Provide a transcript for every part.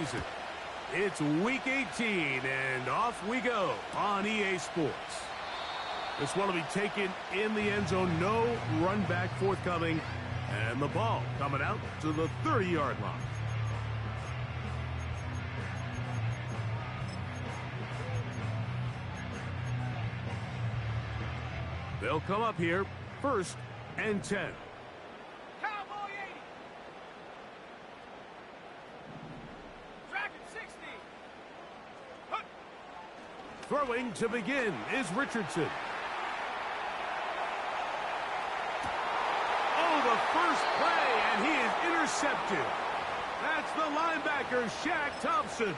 season. It's Week 18, and off we go on EA Sports. This one will be taken in the end zone. No run back forthcoming. And the ball coming out to the 30-yard line. They'll come up here, 1st and 10. Cowboy 80. Dragon 60. Hup. Throwing to begin is Richardson. Oh, the first play, and he is intercepted. That's the linebacker, Shaq Thompson.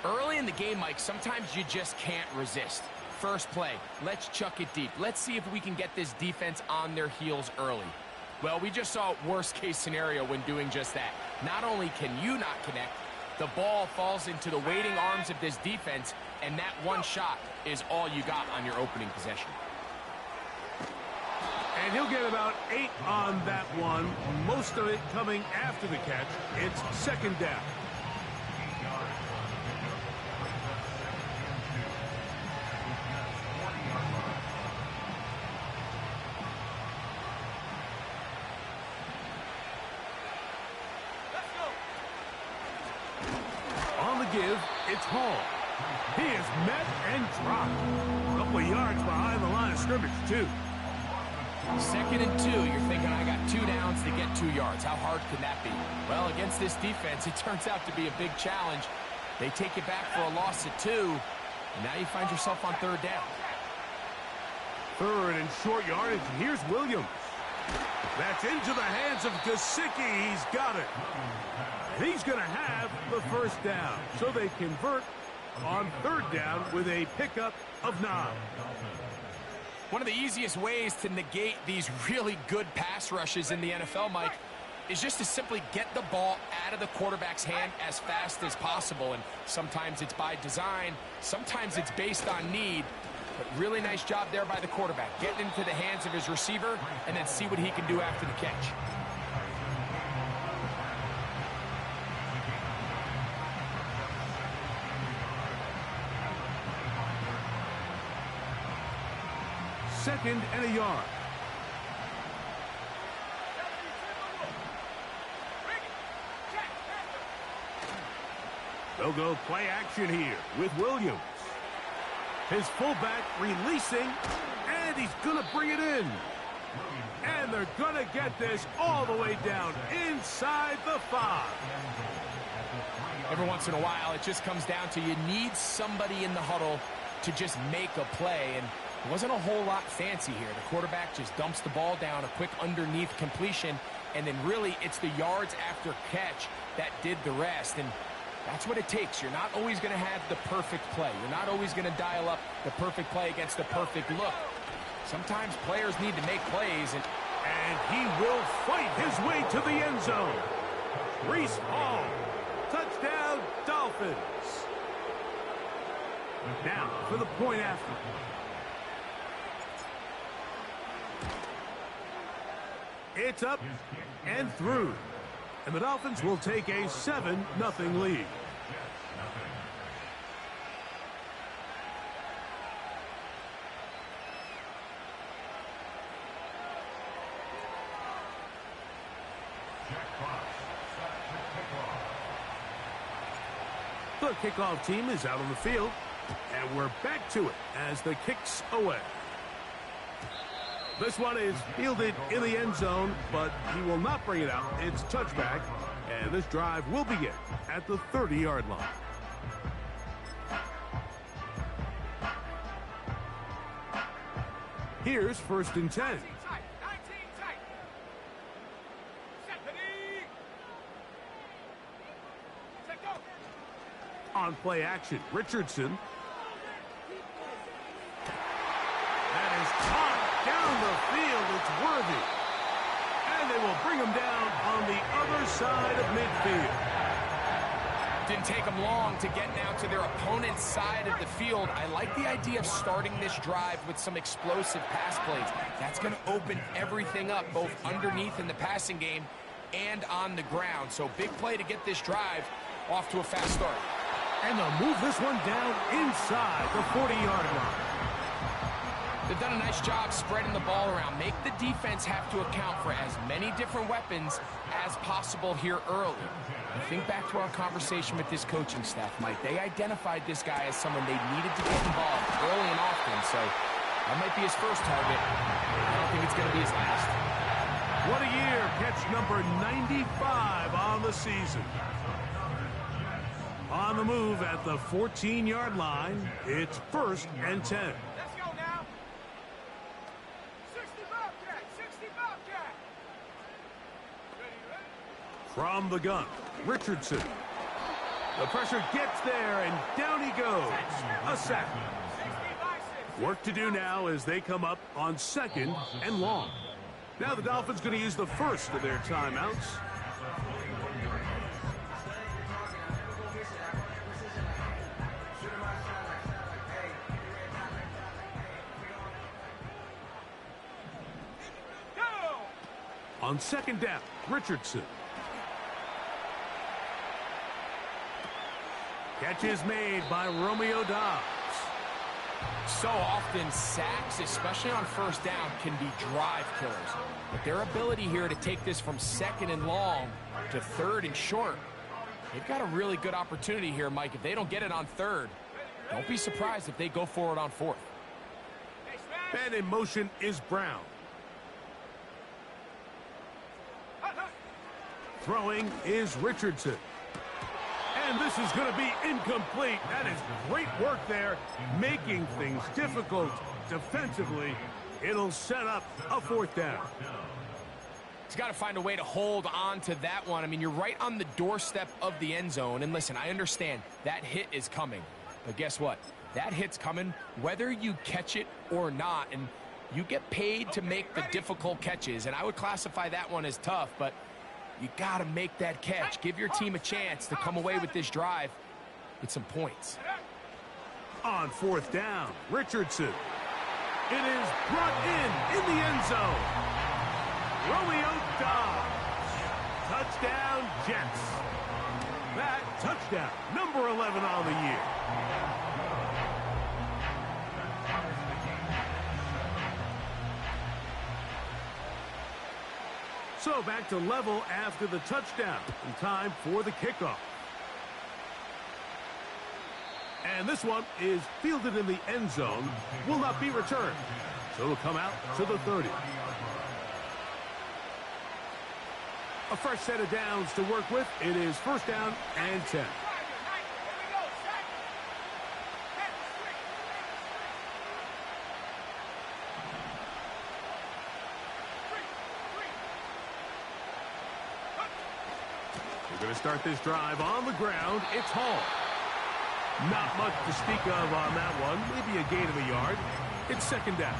Early in the game, Mike, sometimes you just can't resist. First play, let's chuck it deep. Let's see if we can get this defense on their heels early. Well, we just saw worst case scenario when doing just that. Not only can you not connect, the ball falls into the waiting arms of this defense, and that one shot is all you got on your opening possession. And he'll get about 8 on that one, most of it coming after the catch. It's 2nd down. Give, it's Hall. He is met and dropped. A couple of yards behind the line of scrimmage, too. 2nd and 2, you're thinking, I got 2 downs to get 2 yards. How hard can that be? Well, against this defense, it turns out to be a big challenge. They take you back for a loss of 2, and now you find yourself on 3rd down. 3rd and short yardage, and here's Williams. That's into the hands of Gesicki. He's got it. He's going to have the 1st down. So they convert on 3rd down with a pickup of 9. One of the easiest ways to negate these really good pass rushes in the NFL, Mike, is just to simply get the ball out of the quarterback's hand as fast as possible. And sometimes it's by design, sometimes it's based on need. But really nice job there by the quarterback, getting into the hands of his receiver and then see what he can do after the catch. Second and a yard. They'll go play action here with Williams. His fullback releasing, and he's going to bring it in. And they're going to get this all the way down inside the 5. Every once in a while, it just comes down to you need somebody in the huddle to just make a play. And it wasn't a whole lot fancy here. The quarterback just dumps the ball down, a quick underneath completion, and then really it's the yards after catch that did the rest. And that's what it takes. You're not always going to have the perfect play. You're not always going to dial up the perfect play against the perfect look. Sometimes players need to make plays. And he will fight his way to the end zone. Reese Hall. Touchdown, Dolphins. Now for the point after. It's up and through. And the Dolphins will take a 7-0 lead. The kickoff team is out on the field, and we're back to it as the kick's away. This one is fielded in the end zone, but he will not bring it out. It's touchback, and this drive will begin at the 30-yard line. Here's 1st and 10. On play action, Richardson. That is caught down the field. It's Worthy. And they will bring him down on the other side of midfield. Didn't take them long to get now to their opponent's side of the field. I like the idea of starting this drive with some explosive pass plays. That's going to open everything up, both underneath in the passing game and on the ground. So big play to get this drive off to a fast start. And they'll move this one down inside the 40-yard line. They've done a nice job spreading the ball around. Make the defense have to account for as many different weapons as possible here early. And think back to our conversation with this coaching staff, Mike. They identified this guy as someone they needed to get involved early and often, so that might be his first target. I don't think it's going to be his last. What a year. Catch number 95 on the season. On the move at the 14-yard line, it's 1st and 10. Let's go now. 60 Bobcat, 60 Bobcat. Ready? From the gun, Richardson. The pressure gets there, and down he goes. A sack. 60 by 6. Work to do now as they come up on 2nd and long. Now the Dolphins going to use the first of their timeouts. On 2nd down, Richardson. Catch is made by Romeo Dobbs. So often, sacks, especially on 1st down, can be drive killers. But their ability here to take this from 2nd and long to 3rd and short, they've got a really good opportunity here, Mike. If they don't get it on 3rd, don't be surprised if they go for it on 4th. And in motion is Brown. Throwing is Richardson. And this is going to be incomplete. That is great work there, making things difficult defensively. It'll set up a 4th down. He's got to find a way to hold on to that one. I mean, you're right on the doorstep of the end zone. And listen, I understand that hit is coming. But guess what? That hit's coming whether you catch it or not. And you get paid to make the difficult catches. And I would classify that one as tough, but you got to make that catch. Give your team a chance to come away with this drive with some points. On 4th down, Richardson. It is brought in the end zone. Romeo Dobbs. Touchdown, Jets. That touchdown, number 11 on the year. So back to level after the touchdown. And time for the kickoff. And this one is fielded in the end zone. Will not be returned. So it'll come out to the 30. A fresh set of downs to work with. It is 1st down and 10. Going to start this drive on the ground. It's Hall. Not much to speak of on that one. Maybe a gain of a yard. It's 2nd down.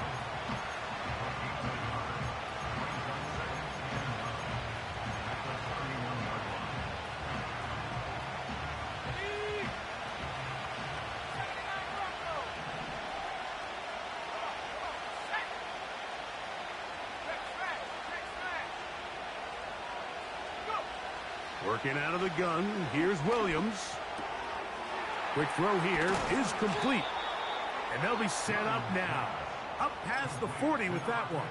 Working out of the gun, here's Williams. Quick throw here is complete. And they'll be set up now. Up past the 40 with that one.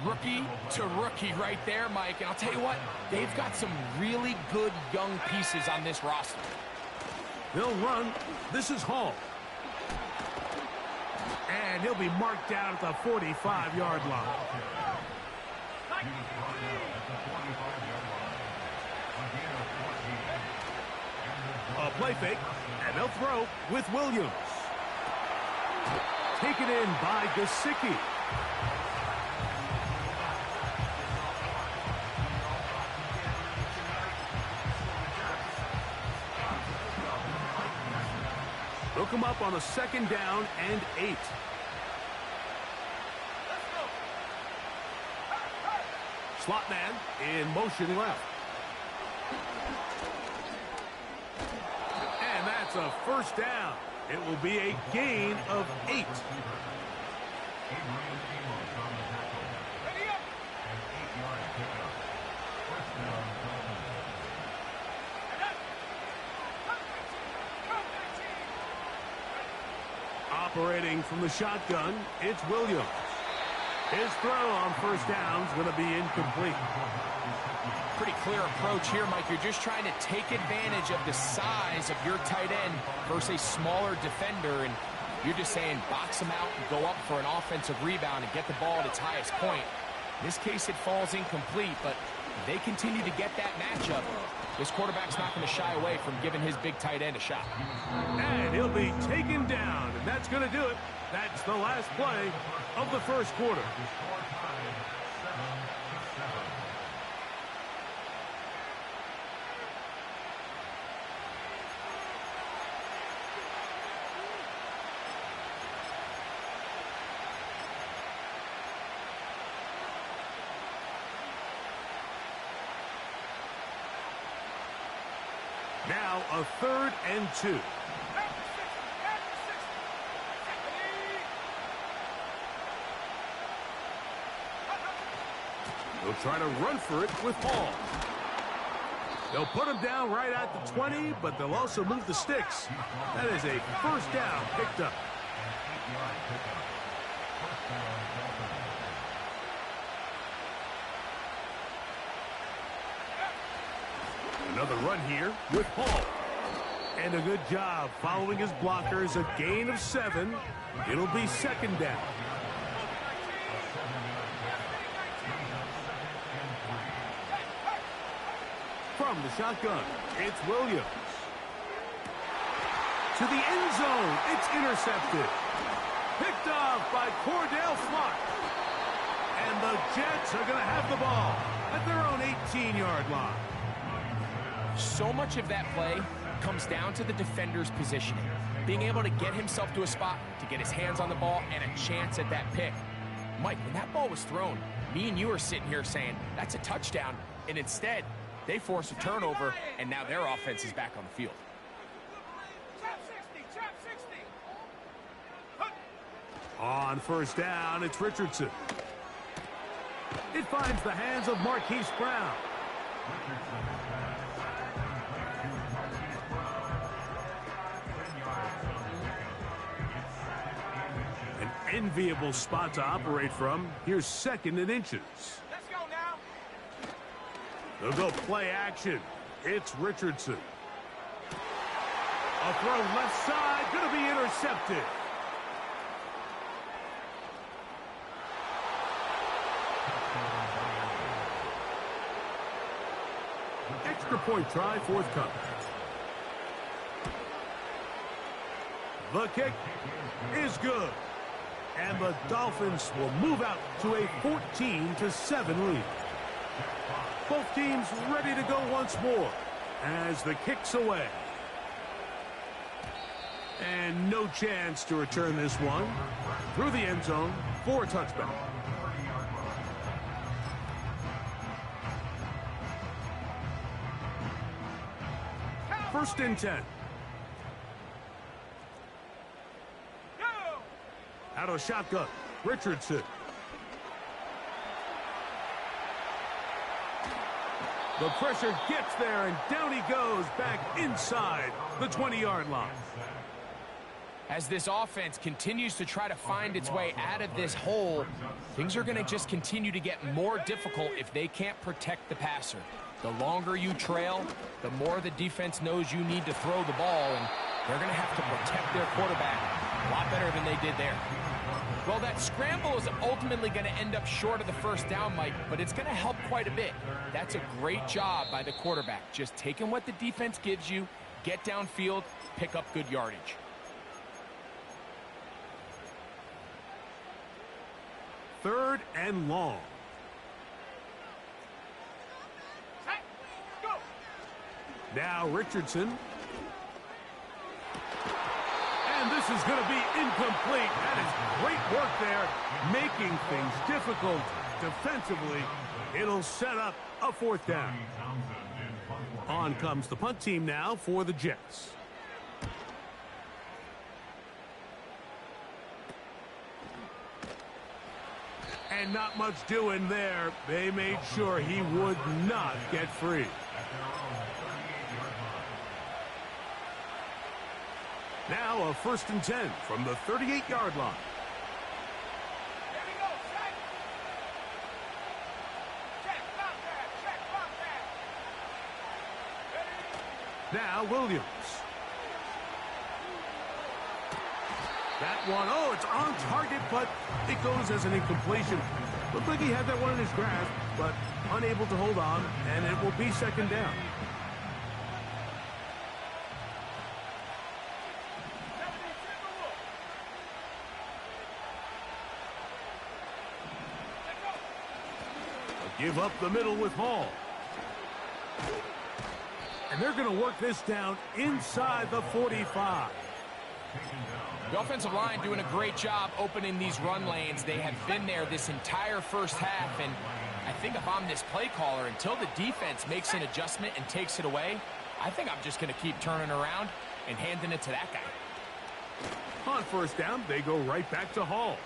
Rookie to rookie right there, Mike. And I'll tell you what, they've got some really good young pieces on this roster. They'll run. This is Hall. And he'll be marked down at the 45-yard line. A play fake, and they'll throw with Williams. Taken in by Gesicki. They'll come up on a 2nd down and 8. Slot man in motion left. And that's a 1st down. It will be a gain of 8. Operating from the shotgun, it's Williams. His throw on first down is going to be incomplete. Pretty clear approach here, Mike. You're just trying to take advantage of the size of your tight end versus a smaller defender, and you're just saying box him out and go up for an offensive rebound and get the ball at its highest point. In this case, it falls incomplete, but if they continue to get that matchup, this quarterback's not going to shy away from giving his big tight end a shot. And he'll be taken down, and that's going to do it. That's the last play of the first quarter. Now a 3rd and 2. They'll try to run for it with Hall. They'll put him down right at the 20, but they'll also move the sticks. That is a first down picked up. Another run here with Hall. And a good job following his blockers. A gain of 7. It'll be 2nd down. From the shotgun, it's Williams. To the end zone, it's intercepted. Picked off by Cordell Flott. And the Jets are going to have the ball at their own 18-yard line. So much of that play comes down to the defender's positioning. Being able to get himself to a spot, to get his hands on the ball, and a chance at that pick. Mike, when that ball was thrown, me and you are sitting here saying, that's a touchdown. And instead, they force a turnover, and now their offense is back on the field. On first down, it's Richardson. It finds the hands of Marquise Brown. An enviable spot to operate from. Here's 2nd and inches. Let's go now. They'll go play action. It's Richardson. A throw left side, going to be intercepted. Extra point try forthcoming. The kick is good. And the Dolphins will move out to a 14-7 lead. Both teams ready to go once more as the kick's away. And no chance to return this one through the end zone for a touchback. First and 10. Out of the shotgun, Richardson. The pressure gets there, and down he goes back inside the 20-yard line. As this offense continues to try to find its way out of this hole, things are going to just continue to get more difficult if they can't protect the passer. The longer you trail, the more the defense knows you need to throw the ball, and they're going to have to protect their quarterback a lot better than they did there. Well, that scramble is ultimately going to end up short of the first down, Mike, but it's going to help quite a bit. That's a great job by the quarterback, just taking what the defense gives you, get downfield, pick up good yardage. Third and long. Now Richardson. And this is going to be incomplete. That is great work there, making things difficult defensively. It'll set up a 4th down. On comes the punt team now for the Jets. And not much doing there. They made sure he would not get free. Now a 1st and 10 from the 38-yard line. Here we go, set. Check, block that. Now Williams. That one, oh, it's on target, but it goes as an incompletion. Looked like he had that one in his grasp, but unable to hold on, and it will be 2nd down. Give up the middle with Hall. And they're going to work this down inside the 45. The offensive line doing a great job opening these run lanes. They have been there this entire first half, and I think if I'm this play caller, until the defense makes an adjustment and takes it away, I think I'm just going to keep turning around and handing it to that guy. On 1st down, they go right back to Hall.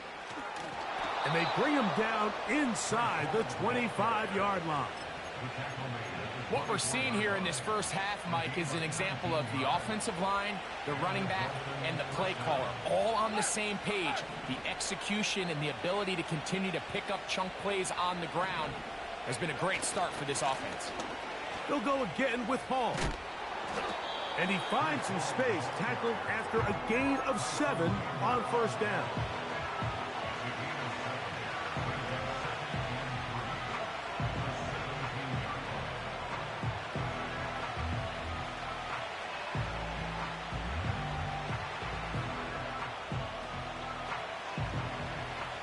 And they bring him down inside the 25-yard line. What we're seeing here in this first half, Mike, is an example of the offensive line, the running back, and the play caller all on the same page. The execution and the ability to continue to pick up chunk plays on the ground has been a great start for this offense. They'll go again with Hall. And he finds some space, tackled after a gain of 7 on 1st down.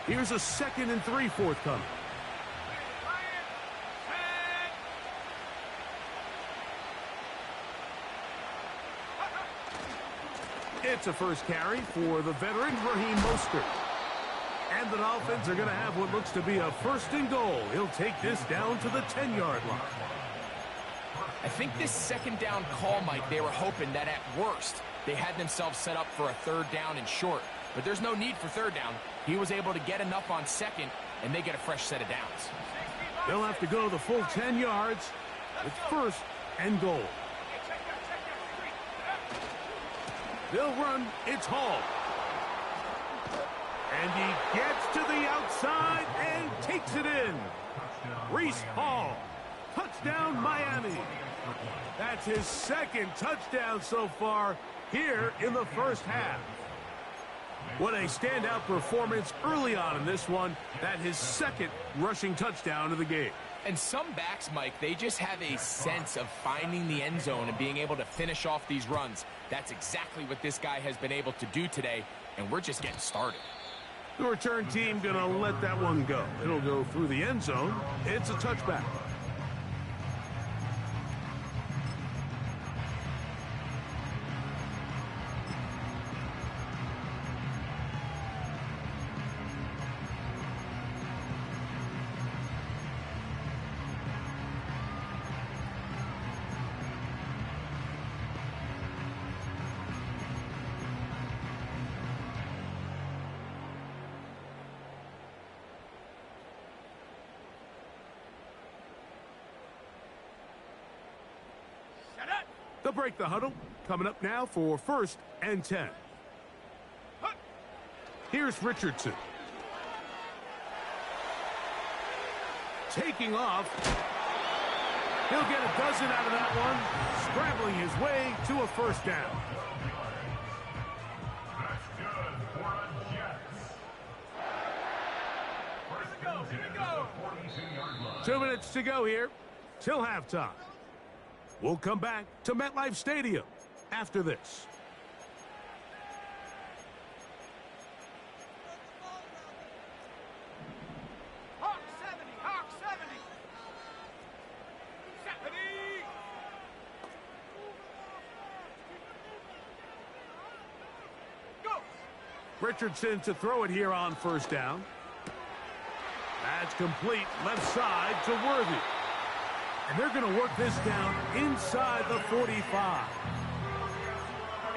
Here's a 2nd and 3 forthcoming. It's a first carry for the veteran Raheem Mostert. And the Dolphins are going to have what looks to be a 1st and goal. He'll take this down to the 10-yard line. I think this 2nd down call, Mike, they were hoping that at worst they had themselves set up for a 3rd down and short. But there's no need for 3rd down. He was able to get enough on 2nd, and they get a fresh set of downs. They'll have to go the full 10 yards. It's 1st and goal. They'll run. It's Hall. And he gets to the outside and takes it in. Reese Hall. Touchdown, Miami. That's his 2nd touchdown so far here in the first half. What a standout performance early on in this one. That his 2nd rushing touchdown of the game. And some backs, Mike, they just have a sense of finding the end zone and being able to finish off these runs. That's exactly what this guy has been able to do today, and we're just getting started. The return team going to let that one go. It'll go through the end zone. It's a touchback. They'll break the huddle. Coming up now for 1st and 10. Here's Richardson. Taking off. He'll get a dozen out of that one. Scrambling his way to a 1st down. That's good for the Jets. Here we go. 2 minutes to go here till halftime. We'll come back to MetLife Stadium after this. Hawk 70, Hawk 70. 70. Go. Richardson to throw it here on 1st down. That's complete left side to Worthy. And they're going to work this down inside the 45.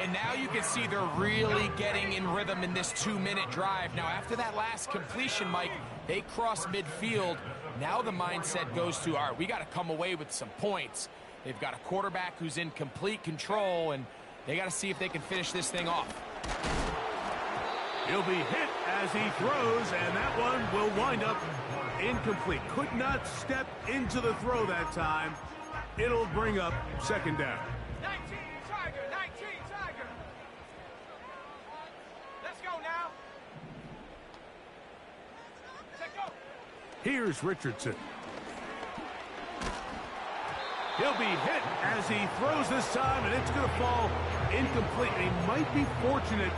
And now you can see they're really getting in rhythm in this 2-minute drive. Now, after that last completion, Mike, they cross midfield. Now the mindset goes to, all right, we got to come away with some points. They've got a quarterback who's in complete control, and They got to see if they can finish this thing off. He'll be hit as he throws, and that one will wind up incomplete. Could not step into the throw that time. It'll bring up second down. 19 Tiger, 19 Tiger. Let's go now. Let's go. Here's Richardson. He'll be hit as he throws this time, and it's going to fall incomplete. He might be fortunate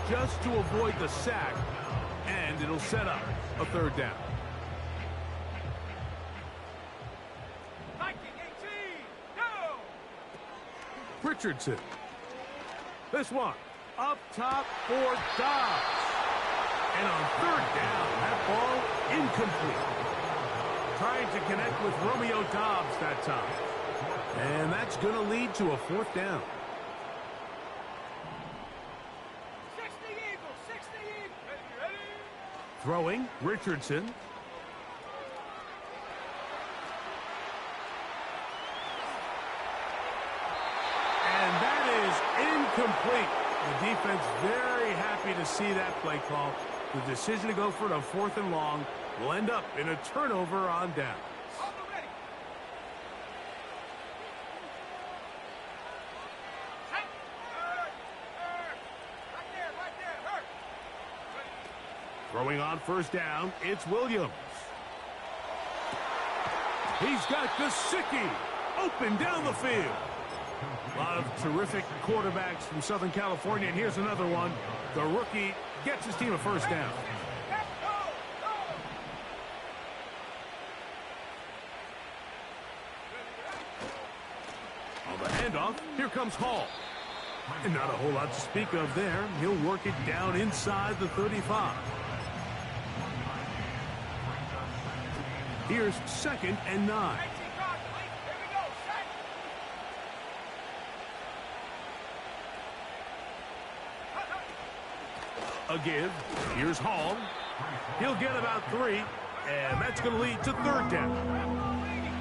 just to avoid the sack, and it'll set up a third down. 19-18, go! Richardson. This one up top for Dobbs. And on third down, that ball incomplete. Trying to connect with Romeo Dobbs that time. And that's going to lead to a fourth down. 60 Eagles, 60 Eagles. Ready? Throwing, Richardson. And that is incomplete. The defense very happy to see that play call. The decision to go for it on fourth and long will end up in a turnover on down. All ready. Right there, hurt. Throwing on first down, it's Williams. He's got Gesicki open down the field. A lot of terrific quarterbacks from Southern California, and here's another one. The rookie gets his team a first down. On the handoff, here comes Hall. And not a whole lot to speak of there. He'll work it down inside the 35. Here's 2nd and 9. Here we go, set. A give. Here's Hall. He'll get about 3, and that's going to lead to third down.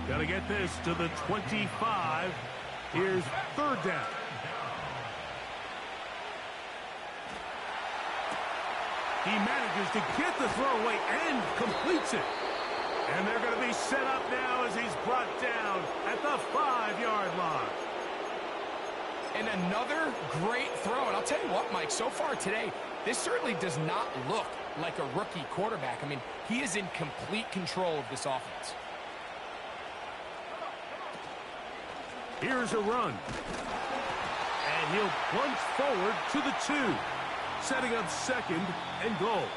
Got to get this to the 25. Here's third down. He manages to get the throw away and completes it. And they're going to be set up now as he's brought down at the 5-yard line. And another great throw. And I'll tell you what, Mike, so far today, this certainly does not look like a rookie quarterback. I mean, he is in complete control of this offense. Here's a run. And he'll plunge forward to the 2, setting up 2nd and goal.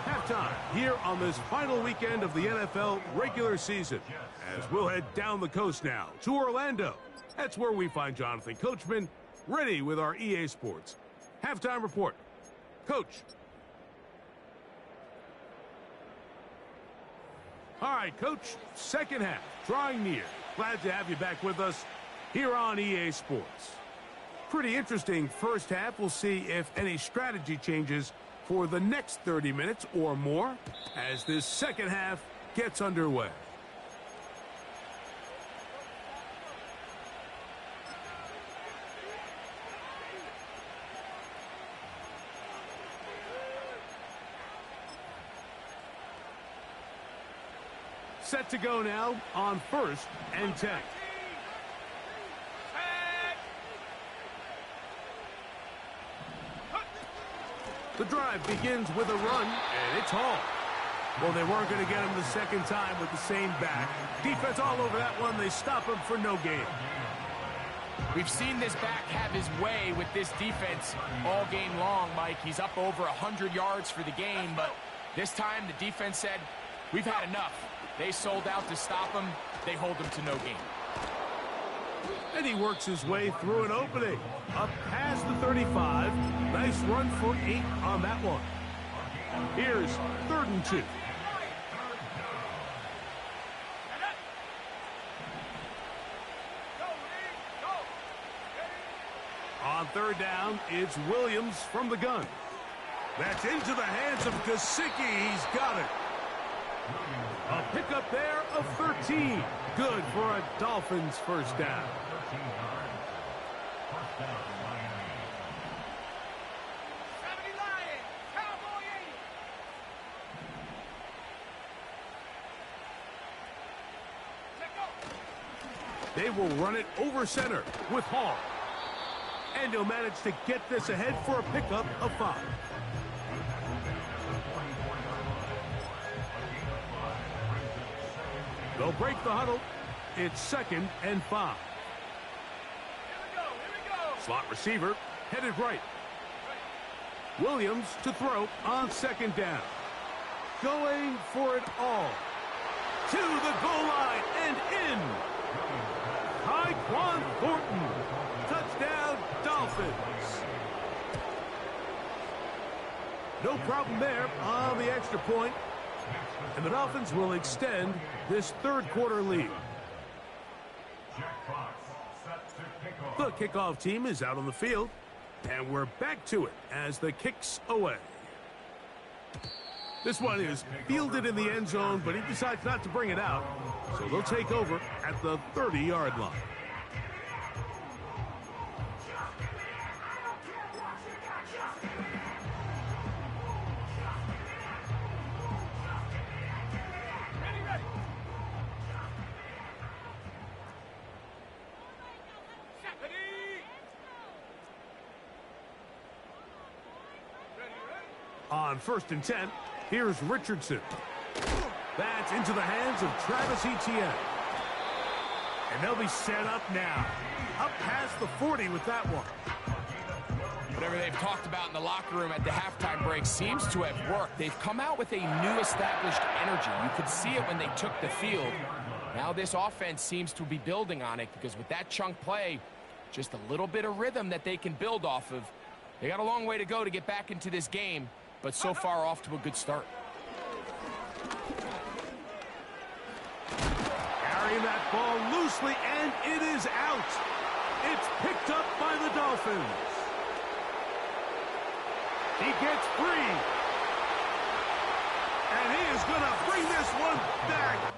Halftime here on this final weekend of the NFL regular season, as we'll head down the coast now to Orlando. That's where we find Jonathan Coachman ready with our EA Sports halftime report. Coach. All right, Coach, second half drawing near. Glad to have you back with us here on EA Sports. Pretty interesting first half. We'll see if any strategy changes for the next 30 minutes or more as this second half gets underway. Set to go now on 1st and 10. The drive begins with a run, and it's Hall. Well, they weren't going to get him the second time with the same back. Defense all over that one. They stop him for no gain. We've seen this back have his way with this defense all game long, Mike. He's up over 100 yards for the game, but this time the defense said, we've had enough. They sold out to stop him. They hold him to no gain. And he works his way through an opening. Up past the 35. Nice run for 8 on that one. Here's 3rd and 2. On 3rd down, it's Williams from the gun. That's into the hands of Gesicki. He's got it. A pickup there of 13. Good for a Dolphins first down. They will run it over center with Hall. And he'll manage to get this ahead for a pickup of 5. They'll break the huddle. It's 2nd and 5. Here we go. Slot receiver headed right. Williams to throw on 2nd down. Going for it all. To the goal line and in. Tyquan Thornton. Touchdown, Dolphins. No problem there on the extra point. And the Dolphins will extend this 3rd quarter lead. The kickoff team is out on the field. And we're back to it as the kick's away. This one is fielded in the end zone, but he decides not to bring it out. So they'll take over at the 30-yard line. On 1st and 10, here's Richardson. That's into the hands of Travis Etienne. And they'll be set up now. Up past the 40 with that one. Whatever they've talked about in the locker room at the halftime break seems to have worked. They've come out with a new established energy. You could see it when they took the field. Now this offense seems to be building on it because with that chunk play, just a little bit of rhythm that they can build off of. They got a long way to go to get back into this game, but so far off to a good start. Carrying that ball loosely, and it is out. It's picked up by the Dolphins. He gets free. And he is going to bring this one back.